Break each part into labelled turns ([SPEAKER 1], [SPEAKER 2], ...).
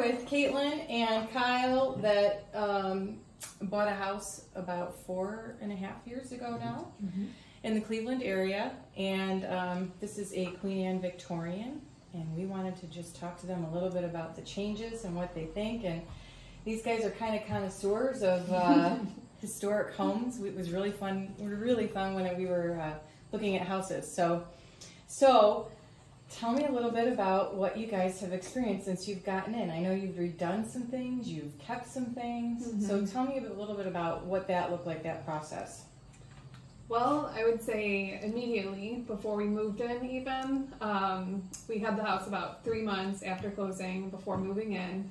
[SPEAKER 1] with Caitlin and Kyle that bought a house about 4.5 years ago now in the Cleveland area, and this is a Queen Anne Victorian, and we wanted to just talk to them a little bit about the changes and what they think. And these guys are kind of connoisseurs of historic homes. It was really fun. It was really fun when we were looking at houses. So tell me a little bit about what you guys have experienced since you've gotten in. I know you've redone some things, you've kept some things. So tell me a little bit about what that looked like, that process.
[SPEAKER 2] Well, I would say immediately before we moved in even, we had the house about 3 months after closing before moving in.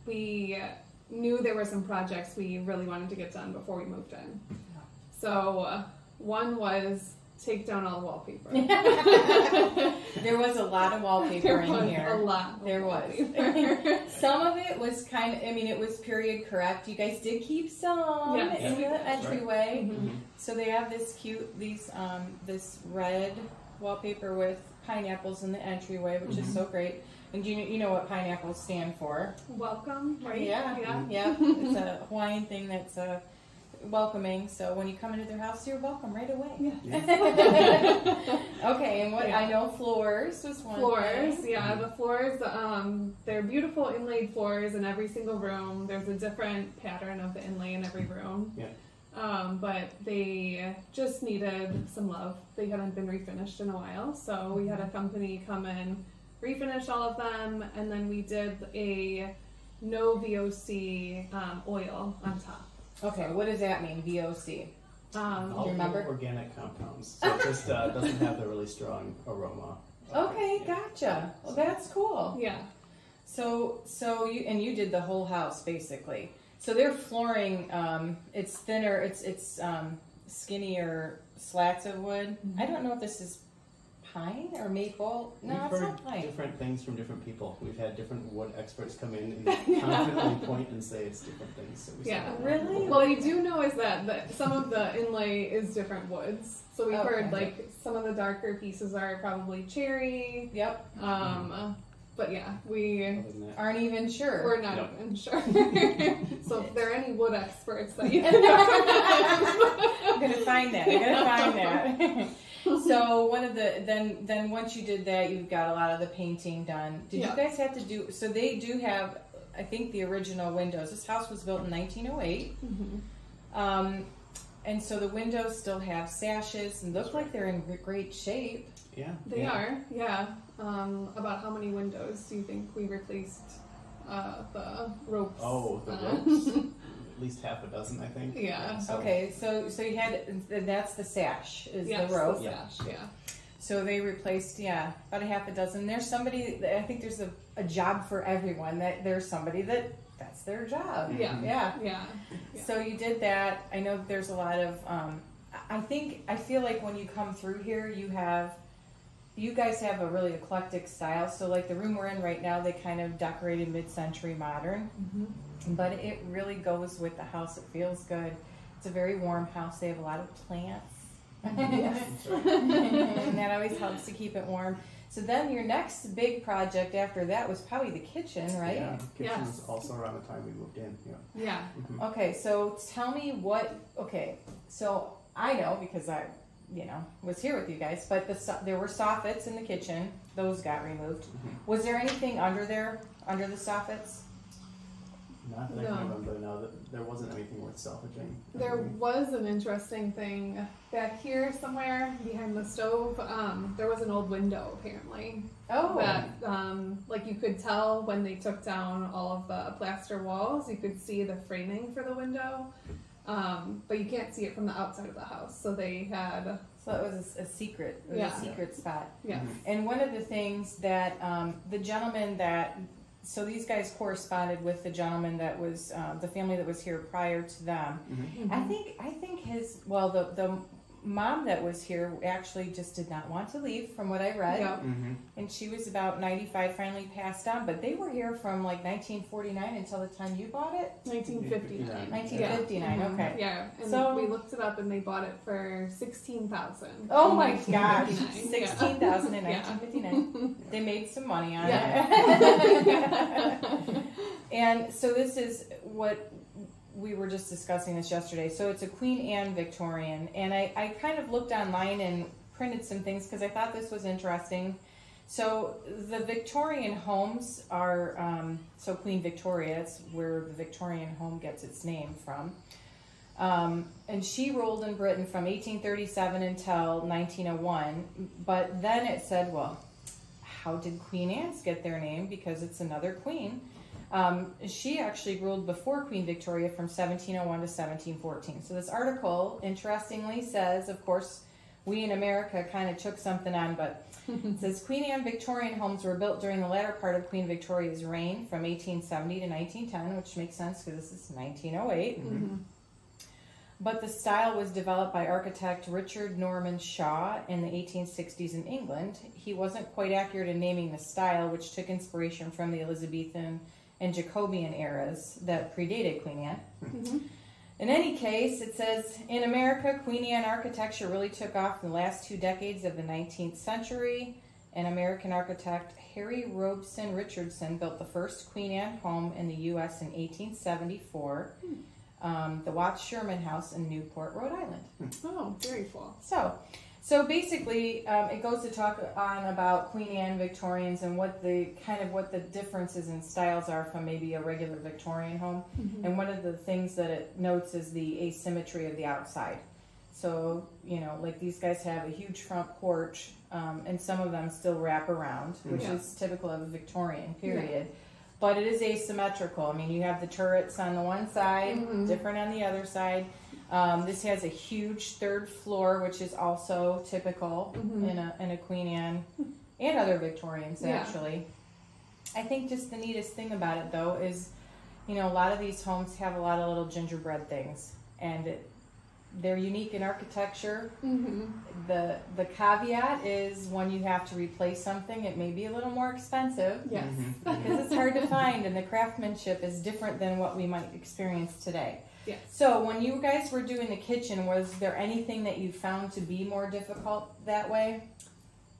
[SPEAKER 2] We knew there were some projects we really wanted to get done before we moved in. So one was take down all the wallpaper.
[SPEAKER 1] There was a lot of wallpaper in here.
[SPEAKER 2] A lot.
[SPEAKER 1] There was. Some of it was kind of, I mean, it was period correct. You guys did keep some in the entryway. So they have this cute, this red wallpaper with pineapples in the entryway, which is so great. And you know what pineapples stand for? Welcome, right? Yeah. It's a Hawaiian thing that's welcoming. So when you come into their house, you're welcome right away. Okay, and what I know, floors was one.
[SPEAKER 2] Floors, the floors. They're beautiful inlaid floors in every single room. There's a different pattern of the inlay in every room. But they just needed some love. They hadn't been refinished in a while, so we had a company come in, refinish all of them, and then we did a no VOC oil on top.
[SPEAKER 1] Okay, what does that mean, VOC?
[SPEAKER 3] All
[SPEAKER 1] do you remember?
[SPEAKER 3] Organic compounds, so it just doesn't have the really strong aroma.
[SPEAKER 1] Okay, gotcha. Well, that's cool.
[SPEAKER 2] Yeah.
[SPEAKER 1] So you did the whole house basically. So their flooring, it's thinner, it's skinnier slats of wood. I don't know if this is pine or maple. No, it's not pine.
[SPEAKER 3] Different things from different people. We've had different wood experts come in and confidently point and say it's different things. So we
[SPEAKER 1] really?
[SPEAKER 2] Well, you do know is that some of the inlay is different woods. So we've heard like some of the darker pieces are probably cherry.
[SPEAKER 1] Yep.
[SPEAKER 2] But yeah, we
[SPEAKER 1] aren't even sure.
[SPEAKER 2] We're not even sure. So if there are any wood experts that you can recommend,
[SPEAKER 1] I'm gonna find that. So one of the then once you did that, you've got a lot of the painting done. Did you guys have to do? So they do have, I think, the original windows. This house was built in 1908, and so the windows still have sashes and look like they're in great shape.
[SPEAKER 3] Yeah,
[SPEAKER 2] they are. Yeah. About how many windows do you think we replaced the ropes?
[SPEAKER 3] Oh, the ropes. At least half a dozen, I think.
[SPEAKER 2] Yeah.
[SPEAKER 1] Okay, so you had, that's the sash, is the rope.
[SPEAKER 2] The sash,
[SPEAKER 1] So they replaced, about a half a dozen. There's somebody, I think there's a job for everyone. That there's somebody that's their job.
[SPEAKER 2] Yeah.
[SPEAKER 1] So you did that. I know there's a lot of, I feel like when you come through here, you guys have a really eclectic style. So like the room we're in right now, they kind of decorated mid-century modern. But it really goes with the house. It feels good. It's a very warm house. They have a lot of plants. And that always helps to keep it warm. So then your next big project after that was probably the kitchen, right?
[SPEAKER 3] Yeah, the kitchen was also around the time we moved in.
[SPEAKER 1] Okay, so tell me so I know because I was here with you guys, but there were soffits in the kitchen. Those got removed. Was there anything under the soffits?
[SPEAKER 3] Not that I can remember, no. There wasn't anything worth salvaging.
[SPEAKER 2] There was an interesting thing back here somewhere behind the stove. There was an old window, apparently.
[SPEAKER 1] Oh.
[SPEAKER 2] That, like you could tell when they took down all of the plaster walls, you could see the framing for the window. But you can't see it from the outside of the house. So they had...
[SPEAKER 1] So it was a secret. It was a secret spot.
[SPEAKER 2] Yeah.
[SPEAKER 1] And one of the things that the gentleman that... So these guys corresponded with the gentleman that was the family that was here prior to them. I think the mom that was here actually just did not want to leave, from what I read. And she was about 95, finally passed on. But they were here from like 1949 until the time you bought it?
[SPEAKER 2] 1959.
[SPEAKER 1] 1959, okay.
[SPEAKER 2] Yeah, and so we looked it up and they bought it for $16,000.
[SPEAKER 1] Oh my gosh, $16,000 in 1959. They made some money on it. And so this is what we were just discussing this yesterday. So it's a Queen Anne Victorian, and I kind of looked online and printed some things because I thought this was interesting. So the Victorian homes are, so Queen Victoria, it's where the Victorian home gets its name from. And she ruled in Britain from 1837 until 1901, but then it said, well, how did Queen Anne's get their name? Because it's another queen. She actually ruled before Queen Victoria from 1701 to 1714. So this article, interestingly, says, of course, we in America kind of took something on, but it says Queen Anne Victorian homes were built during the latter part of Queen Victoria's reign from 1870 to 1910, which makes sense because this is 1908.
[SPEAKER 2] Mm-hmm.
[SPEAKER 1] But the style was developed by architect Richard Norman Shaw in the 1860s in England. He wasn't quite accurate in naming the style, which took inspiration from the Elizabethan and Jacobean eras that predated Queen Anne.
[SPEAKER 2] Mm-hmm.
[SPEAKER 1] In any case, it says, in America, Queen Anne architecture really took off in the last 2 decades of the 19th century. And American architect Harry Robeson Richardson built the first Queen Anne home in the U.S. in 1874. The Watts Sherman House in Newport, Rhode Island.
[SPEAKER 2] Oh, very cool.
[SPEAKER 1] So basically, it goes to talk on about Queen Anne Victorians and what the differences in styles are from maybe a regular Victorian home.
[SPEAKER 2] Mm-hmm.
[SPEAKER 1] And one of the things that it notes is the asymmetry of the outside. So, you know, like these guys have a huge front porch, and some of them still wrap around, which is typical of a Victorian period. Yeah. But it is asymmetrical. I mean, you have the turrets on the one side, different on the other side. This has a huge 3rd floor, which is also typical in a Queen Anne and other Victorians, actually. I think just the neatest thing about it, though, is, you know, a lot of these homes have a lot of little gingerbread things, and they're unique in architecture. The caveat is when you have to replace something, it may be a little more expensive.
[SPEAKER 2] Yes.
[SPEAKER 1] Because it's hard to find, and the craftsmanship is different than what we might experience today.
[SPEAKER 2] Yes.
[SPEAKER 1] So when you guys were doing the kitchen, was there anything that you found to be more difficult that way?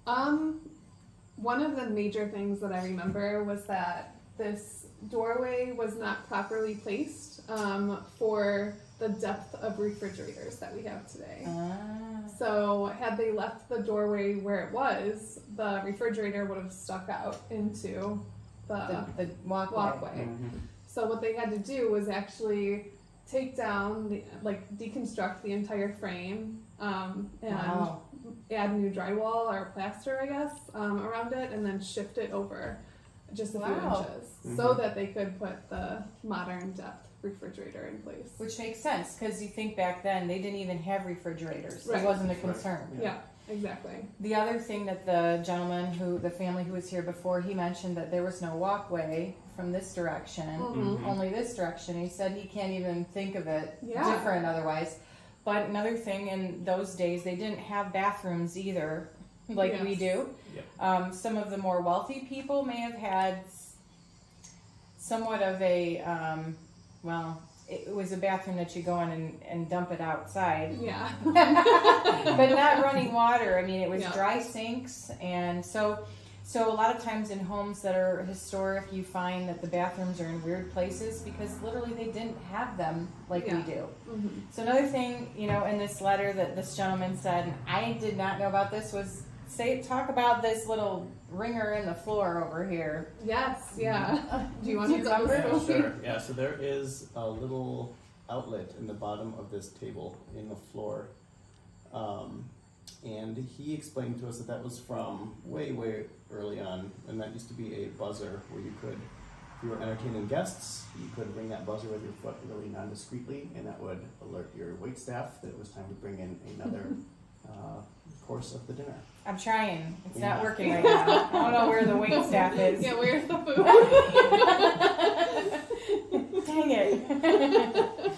[SPEAKER 2] One of the major things that I remember was that this doorway was not properly placed for the depth of refrigerators that we have today. So had they left the doorway where it was, the refrigerator would have stuck out into the walkway. So what they had to do was actually take down, deconstruct the entire frame, and add new drywall or plaster, I guess, around it, and then shift it over just a few inches so that they could put the modern depth refrigerator in place.
[SPEAKER 1] Which makes sense, because you think back then they didn't even have refrigerators.
[SPEAKER 2] Right.
[SPEAKER 1] It wasn't a concern.
[SPEAKER 2] Right. Yeah, exactly.
[SPEAKER 1] The other thing that the family who was here before, he mentioned that there was no walkway from this direction, only this direction. He said he can't even think of it different otherwise. But another thing, in those days, they didn't have bathrooms either, like we do. Yep. Some of the more wealthy people may have had somewhat of a, it was a bathroom that you go in and dump it outside.
[SPEAKER 2] Yeah.
[SPEAKER 1] But not running water. I mean, it was dry sinks. And so a lot of times in homes that are historic, you find that the bathrooms are in weird places because literally they didn't have them like we do. So another thing, you know, in this letter that this gentleman said, and I did not know about this, was talk about this little ringer in the floor over here.
[SPEAKER 2] Yes, yeah. Do you want to
[SPEAKER 1] remember?
[SPEAKER 3] Yeah, sure. Yeah, so there is a little outlet in the bottom of this table in the floor. And he explained to us that was from way, way early on, and that used to be a buzzer where you could, if you were entertaining guests, you could ring that buzzer with your foot really non-discreetly, and that would alert your waitstaff that it was time to bring in another course of the dinner.
[SPEAKER 1] I'm trying. It's not working right now. I don't know where the wait staff is.
[SPEAKER 2] Yeah, where's the food?
[SPEAKER 1] Dang it.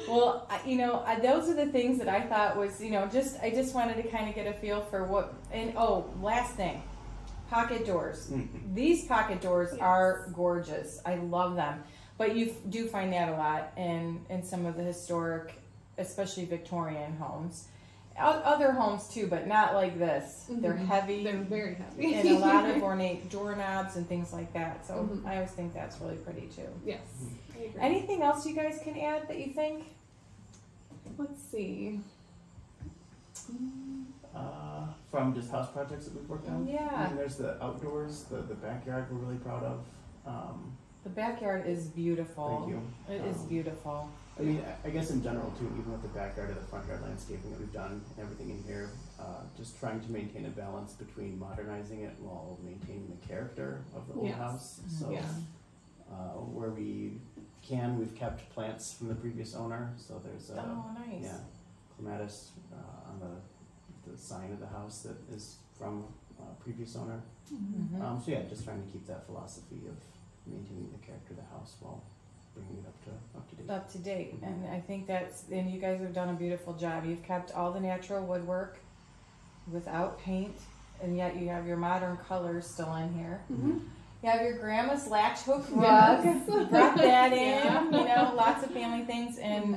[SPEAKER 1] Well, you know, those are the things that I thought was, you know, I just wanted to kind of get a feel for what, and last thing, pocket doors. These pocket doors are gorgeous. I love them. But you do find that a lot in some of the historic, especially Victorian homes. other homes too, but not like this. They're heavy.
[SPEAKER 2] They're very heavy.
[SPEAKER 1] And a lot of ornate doorknobs and things like that. So I always think that's really pretty too.
[SPEAKER 2] Yes, I agree.
[SPEAKER 1] Anything else you guys can add that you think?
[SPEAKER 2] Let's see.
[SPEAKER 3] From just house projects that we've worked on.
[SPEAKER 1] Yeah.
[SPEAKER 3] And there's the outdoors, the backyard we're really proud of.
[SPEAKER 1] The backyard is beautiful.
[SPEAKER 3] Thank you.
[SPEAKER 1] It is beautiful.
[SPEAKER 3] I mean, I guess in general too, even with the backyard or the front yard landscaping that we've done and everything in here, just trying to maintain a balance between modernizing it while maintaining the character of the old house. So where we can, we've kept plants from the previous owner. So there's
[SPEAKER 1] nice.
[SPEAKER 3] clematis on the sign of the house that is from previous owner. So yeah, just trying to keep that philosophy of maintaining the character of the house while bringing it up to date.
[SPEAKER 1] Up to date, and I think and you guys have done a beautiful job. You've kept all the natural woodwork without paint, and yet you have your modern colors still in here. You have your grandma's latch hook rug, brought that in, you know, lots of family things, and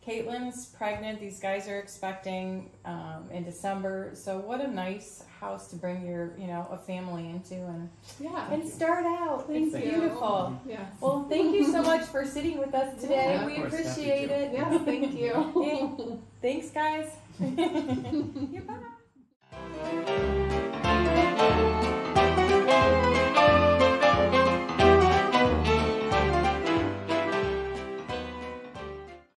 [SPEAKER 1] Caitlin's pregnant, these guys are expecting in December, so what a nice house to bring your, a family into and start out. It's beautiful.
[SPEAKER 2] Yes.
[SPEAKER 1] Well, thank you so much for sitting with us today.
[SPEAKER 3] Yeah,
[SPEAKER 1] we
[SPEAKER 3] of course,
[SPEAKER 1] appreciate it.
[SPEAKER 2] Yes, thank you.
[SPEAKER 1] Thanks, guys. Goodbye.